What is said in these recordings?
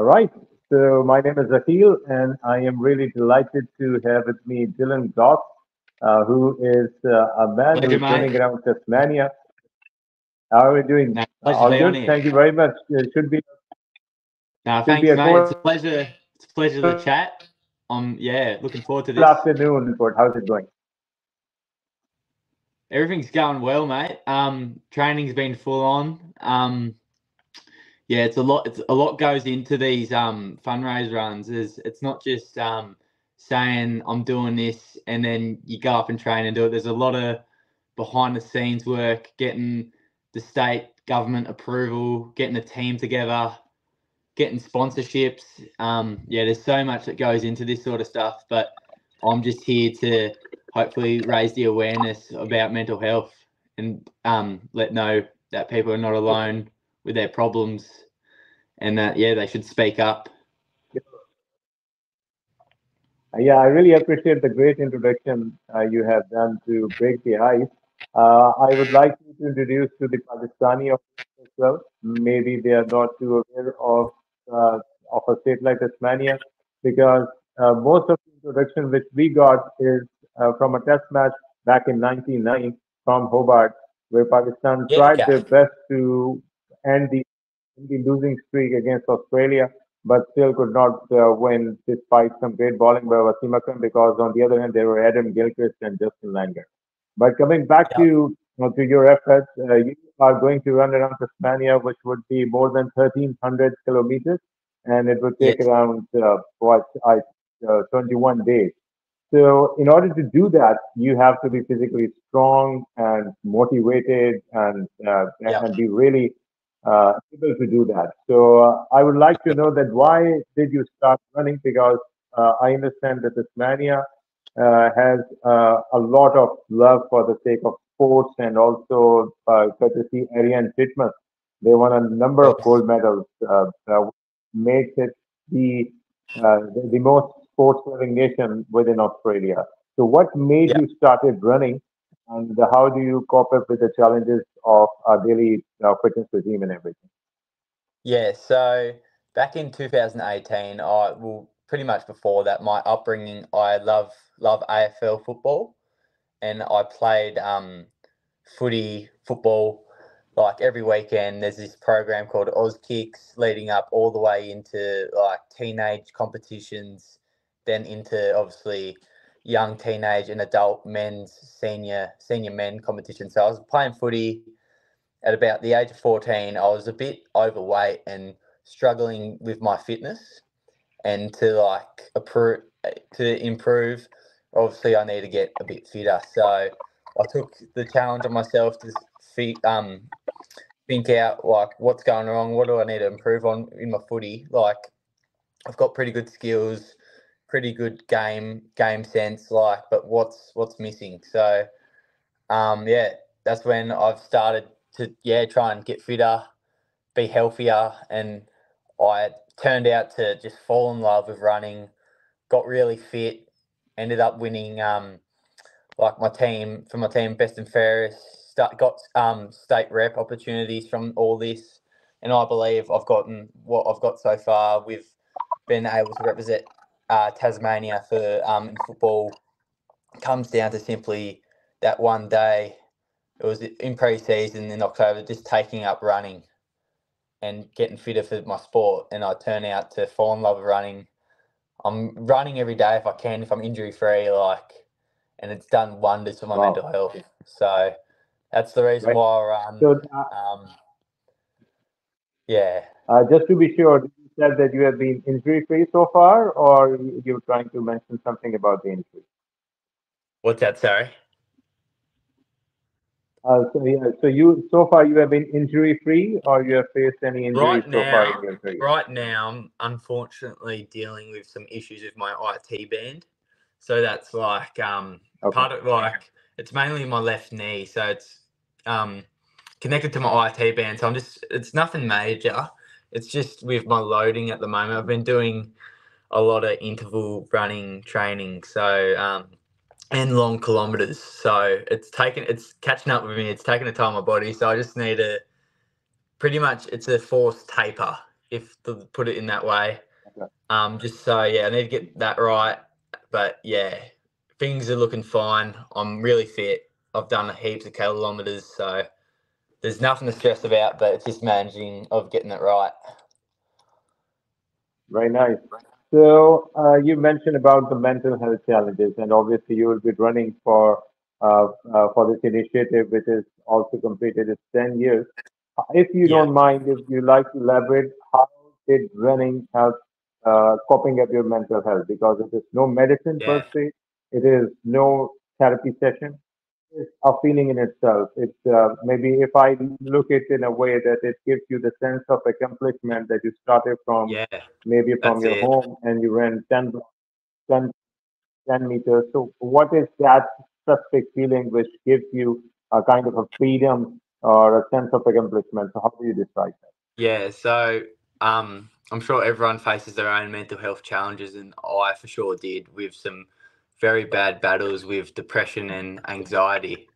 All right. So my name is Akil, and I am really delighted to have with me Dillon Goss, who is a man who Pleasure, is mate. roaming around Tasmania. How are we doing? No, pleasure to All be on good. here. Thank you very much. It No, should be thanks, a mate. cool It's a pleasure. It's a pleasure to chat. Yeah, looking forward to this. afternoon report. How's it going? Everything's going well, mate. Training's been full on. Yeah, it's a lot. It's a lot goes into these fundraise runs. It's not just saying I'm doing this and then you go up and train and do it. There's a lot of behind the scenes work, getting the state government approval, getting a team together, getting sponsorships. Yeah, there's so much that goes into this sort of stuff, but I'm just here to hopefully raise the awareness about mental health and let know that people are not alone with their problems and that, yeah, they should speak up. Yeah, I really appreciate the great introduction you have done to break the ice. I would like you to introduce to the Pakistani audience as well. Maybe they are not too aware uh, of a state like Tasmania, because most of the introduction which we got is from a test match back in 1990 from Hobart, where Pakistan Yeah, tried okay. their best to end the losing streak against Australia, but still could not win despite some great bowling by Wasim Akram, because on the other hand there were Adam Gilchrist and Justin Langer. But coming back Yeah. to your efforts, you are going to run around Tasmania, which would be more than 1,300 kilometers, and it would take Yes. around 21 days. So, in order to do that, you have to be physically strong and motivated, Yeah. and be really able to do that. So, I would like to know that why did you start running? Because I understand that Tasmania has a lot of love for the sake of sports, and also courtesy Ariane Titmus. They won a number of Yes. gold medals, makes it the the most sports loving nation within Australia. So, what made Yeah. you started running, and how do you cope up with the challenges of a daily fitness regime and everything? Yeah. So back in 2018, pretty much before that, my upbringing, I love AFL football, and I played football like every weekend. There's this program called Oz Kicks leading up all the way into like teenage competitions, then into obviously young teenage and adult men's senior men competition. So I was playing footy at about the age of 14. I was a bit overweight and struggling with my fitness, and to improve, obviously I need to get a bit fitter. So I took the challenge on myself to think out like what's going wrong, what do I need to improve on in my footy. Like I've got pretty good skills, pretty good game sense, like, but what's missing? So yeah, that's when I've started to try and get fitter, be healthier, and I turned out to just fall in love with running, got really fit, ended up winning like my team best and fairest, got state rep opportunities from all this, and I believe I've gotten what I've got so far with being able to represent Tasmania for in football comes down to simply that one day. It was in pre-season in October, just taking up running and getting fitter for my sport, and I turn out to fall in love with running. I'm running every day if I can, if I'm injury free, like, and it's done wonders for my mental Wow, health. So that's the reason right. why I run. So, Um, yeah. just to be sure, you said that you have been injury free so far, or you're trying to mention something about the injury? What's that? Sorry. So yeah, so you so far you have been injury free, or you have faced any injuries Right so far in now, your career? right now, I'm unfortunately dealing with some issues with my IT band. So that's like Okay. part of like it's mainly my left knee. So it's um connected to my IT band. So it's nothing major. It's just with my loading at the moment. I've been doing a lot of interval running training. So and long kilometers. So it's catching up with me. It's taking a toll on my body. So I just need to pretty much it's a forced taper. if to put it in that way. Okay. Just so I need to get that right. But yeah, things are looking fine. I'm really fit. I've done heaps of kilometres, so there's nothing to stress about. But it's just managing of getting it right. Very nice. So you mentioned about the mental health challenges, and obviously you will be running for this initiative, which is also completed. It's 10 years. If you Yeah, don't mind, if you like to elaborate, how did running help coping up your mental health? Because it is no medicine per yeah, se, it is no therapy session. It's a feeling in itself. It's maybe if I look it in a way that it gives you the sense of accomplishment that you started from yeah. maybe from That's your it. home and you ran 10, 10 meters. So what is that specific feeling which gives you a kind of a freedom or a sense of accomplishment? So how do you describe that? Yeah, so I'm sure everyone faces their own mental health challenges, and I for sure did with some very bad battles with depression and anxiety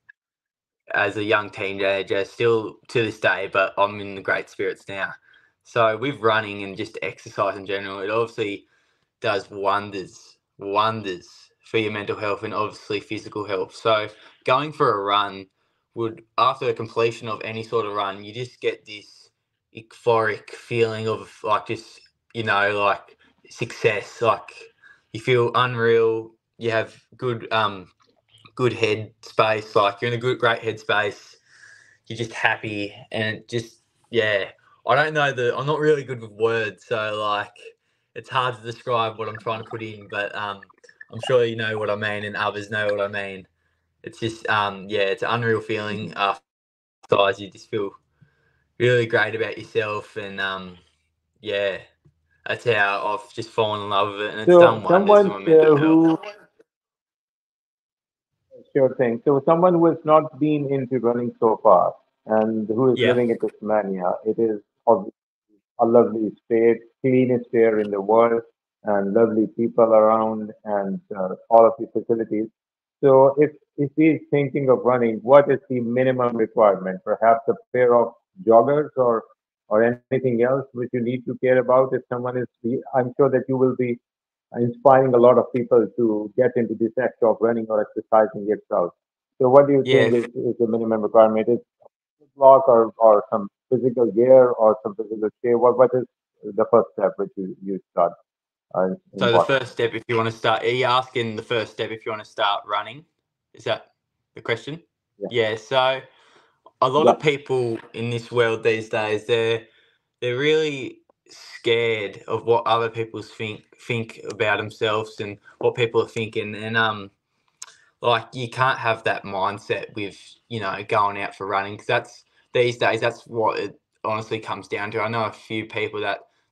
as a young teenager, still to this day, but I'm in the great spirits now. So with running and just exercise in general, it obviously does wonders for your mental health and obviously physical health. So going for a run would, after the completion of any sort of run, you just get this euphoric feeling of like just, like success. Like you feel unreal. You have good head space. Like you're in a great head space. You're just happy and just, yeah. I don't know I'm not really good with words, so like it's hard to describe what I'm trying to put in, but I'm sure you know what I mean and others know what I mean. It's just it's an unreal feeling after exercise. You just feel really great about yourself, and yeah, that's how I've just fallen in love with it, and it's So done wonders for someone my mental health. who sure thing. So someone who has not been into running so far and who is Yeah, living in Tasmania, it is obviously a lovely state, cleanest air in the world, and lovely people around, and all of the facilities. So, if he's thinking of running, what is the minimum requirement? Perhaps a pair of joggers or anything else which you need to care about. If someone is, I'm sure that you will be inspiring a lot of people to get into this act of running or exercising itself. So, what do you yeah. think is the minimum requirement? Is block or some physical gear or some physical shape? What is the first step which you start So the important? first step, if you want to start, are you asking the first step if you want to start running? Is that the question? Yeah, Yeah. So a lot yeah, of people in this world these days, they're really scared of what other people think about themselves and what people are thinking, and like you can't have that mindset with going out for running, because that's these days that's what it honestly comes down to. I know a few people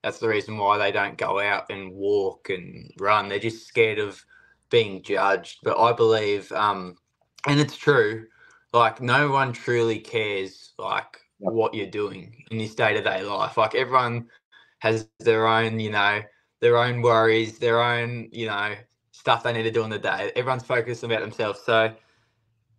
that's the reason why they don't go out and walk and run. They're just scared of being judged. But I believe and it's true, like no one truly cares like yeah, what you're doing in this day-to-day life. Like everyone has their own worries, their own stuff they need to do in the day. Everyone's focused about themselves. So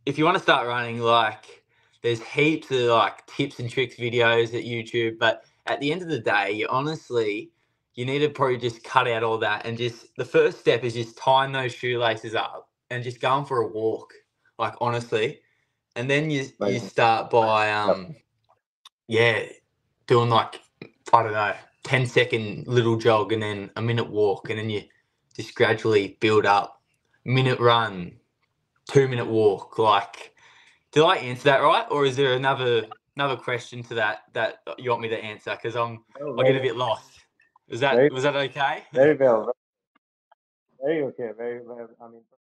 if you want to start running, like there's heaps of like tips and tricks videos at YouTube, but at the end of the day, you need to probably just cut out all that, and just the first step is just tying those shoelaces up and just going for a walk. Like honestly, and then right, you start by yeah, yeah, doing like, I don't know, 10-second little jog and then a minute walk, and then you just gradually build up. Minute run, 2-minute walk. Like, did I answer that right, or is there another question to that you want me to answer? Because oh, I get a bit lost. Was that very, was that okay? very well, very okay, very well. I mean.